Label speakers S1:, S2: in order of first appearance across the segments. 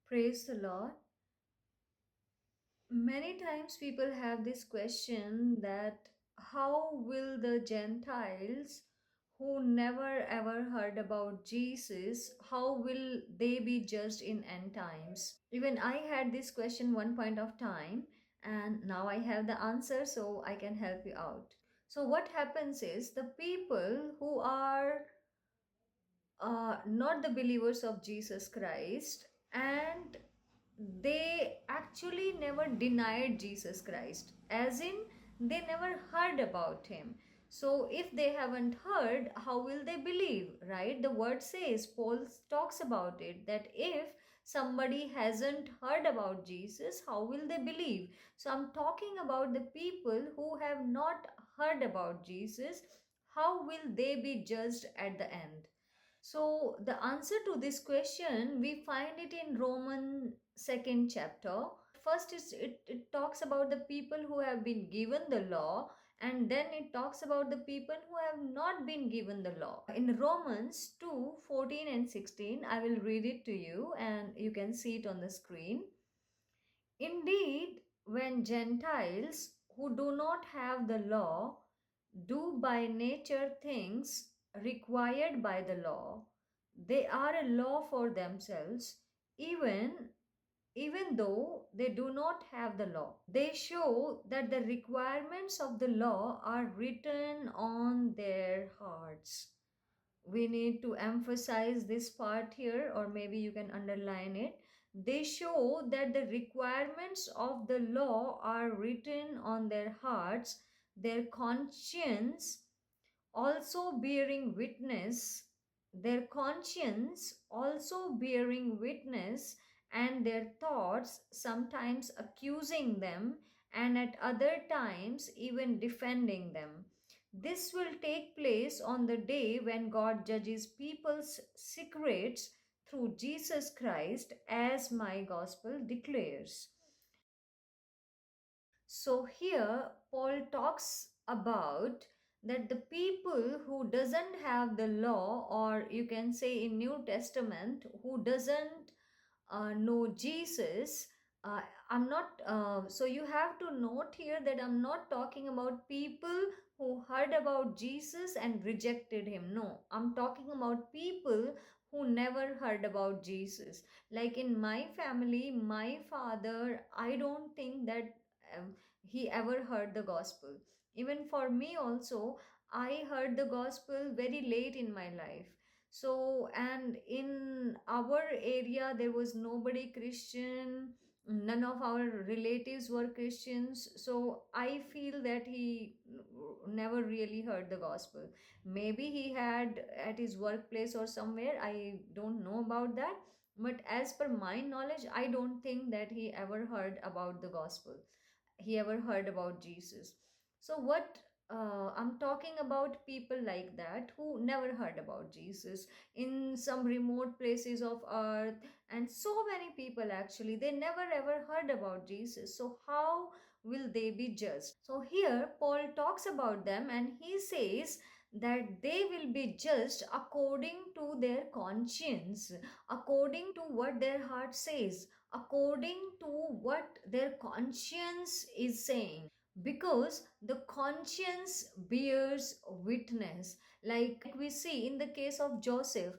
S1: Praise the Lord. Many times people have this question that how will the Gentiles who never ever heard about Jesus, how will they be judged in end times? Even I had this question one point of time, and now I have the answer, so I can help you out. So what happens is the people who are not the believers of Jesus Christ, and they actually never denied Jesus Christ, as in they never heard about him. So if they haven't heard, how will they believe, right? The word says, Paul talks about it, that if somebody hasn't heard about Jesus, how will they believe? So I'm talking about the people who have not heard about Jesus. How will they be judged at the end? So the answer to this question, we find it in Roman second chapter. First is it talks about the people who have been given the law, and then it talks about the people who have not been given the law. In Romans 2:14 and 16, I will read it to you and you can see it on the screen. Indeed, when Gentiles who do not have the law do by nature things required by the law, they are a law for themselves, even though they do not have the law. They show that the requirements of the law are written on their hearts. We need to emphasize this part here, or maybe you can underline it. They show that the requirements of the law are written on their hearts, their conscience also bearing witness, and their thoughts sometimes accusing them, and at other times even defending them. This will take place on the day when God judges people's secrets through Jesus Christ, as my gospel declares. So here Paul talks about that the people who doesn't have the law, or you can say in New Testament, who doesn't know Jesus. I'm not, so you have to note here that I'm not talking about people who heard about Jesus and rejected him. No, I'm talking about people who never heard about Jesus. Like in my family, my father, I don't think that he ever heard the gospel. Even for me also, I heard the gospel very late in my life. So, and in our area there was nobody Christian, none of our relatives were Christians, so I feel that he never really heard the gospel. Maybe he had at his workplace or somewhere, I don't know about that, but as per my knowledge, I don't think that he ever heard about the gospel, he ever heard about Jesus. So what, I'm talking about people like that who never heard about Jesus in some remote places of earth, and so many people actually they never ever heard about Jesus. So how will they be judged? So here Paul talks about them and he says that they will be judged according to their conscience, according to what their heart says, according to what their conscience is saying, because the conscience bears witness. Like we see in the case of Joseph,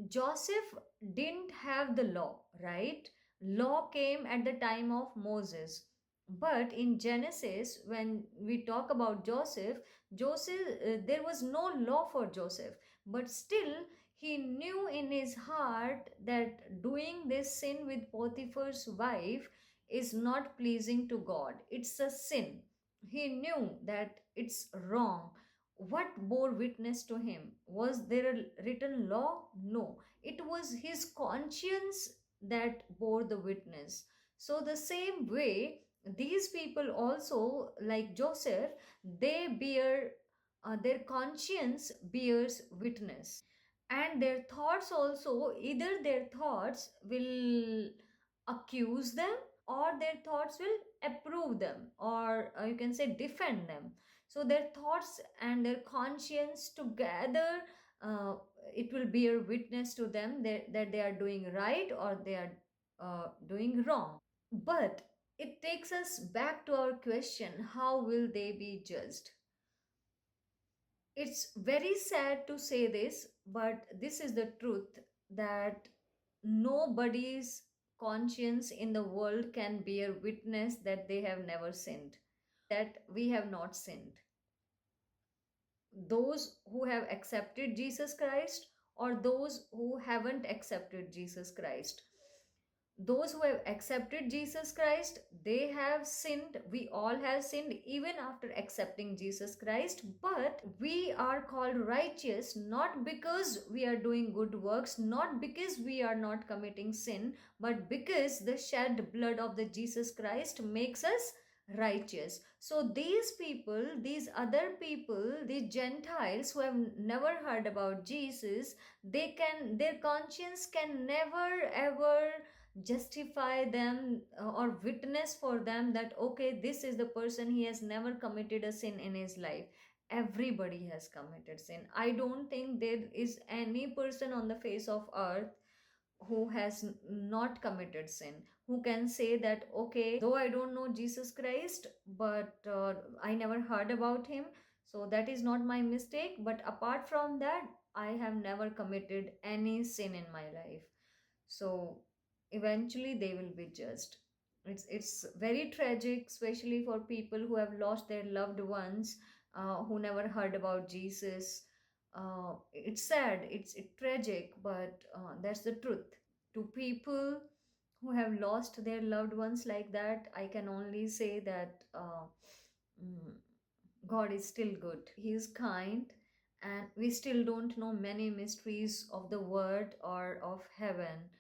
S1: Joseph didn't have the law, right? Law came at the time of Moses. But in Genesis, when we talk about Joseph, there was no law for Joseph. But still, he knew in his heart that doing this sin with Potiphar's wife is not pleasing to God. It's a sin. He knew that it's wrong. What bore witness to him? Was there a written law? No. It was his conscience that bore the witness. So, the same way, these people also, like Joseph, they bear, their conscience bears witness. And their thoughts also, either their thoughts will accuse them, or their thoughts will approve them, or you can say defend them. So their thoughts and their conscience together, it will bear witness to them that they are doing right, or they are doing wrong. But it takes us back to our question, how will they be judged? It's very sad to say this, but this is the truth, that nobody's conscience in the world can bear witness that they have never sinned, that we have not sinned. Those who have accepted Jesus Christ or those who haven't accepted Jesus Christ. Those who have accepted Jesus Christ, they have sinned. We all have sinned even after accepting Jesus Christ. But we are called righteous not because we are doing good works, not because we are not committing sin, but because the shed blood of the Jesus Christ makes us righteous. So these people, these other people, these Gentiles who have never heard about Jesus, their conscience can never ever justify them or witness for them that okay, this is the person, he has never committed a sin in his life. Everybody has committed sin. I don't think there is any person on the face of earth who has not committed sin, who can say that okay, though I don't know Jesus Christ, but I never heard about him, so that is not my mistake, but apart from that I have never committed any sin in my life. So eventually they will be judged. It's very tragic, especially for people who have lost their loved ones, who never heard about Jesus. It's sad, it's tragic, but that's the truth. To people who have lost their loved ones like that, I can only say that mm, God is still good. He is kind, and we still don't know many mysteries of the word or of heaven.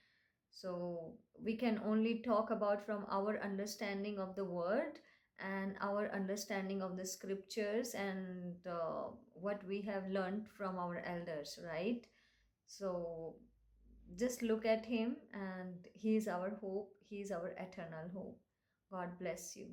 S1: So we can only talk about from our understanding of the word and our understanding of the scriptures and what we have learned from our elders, right? So just look at him, and he is our hope, he is our eternal hope. God bless you.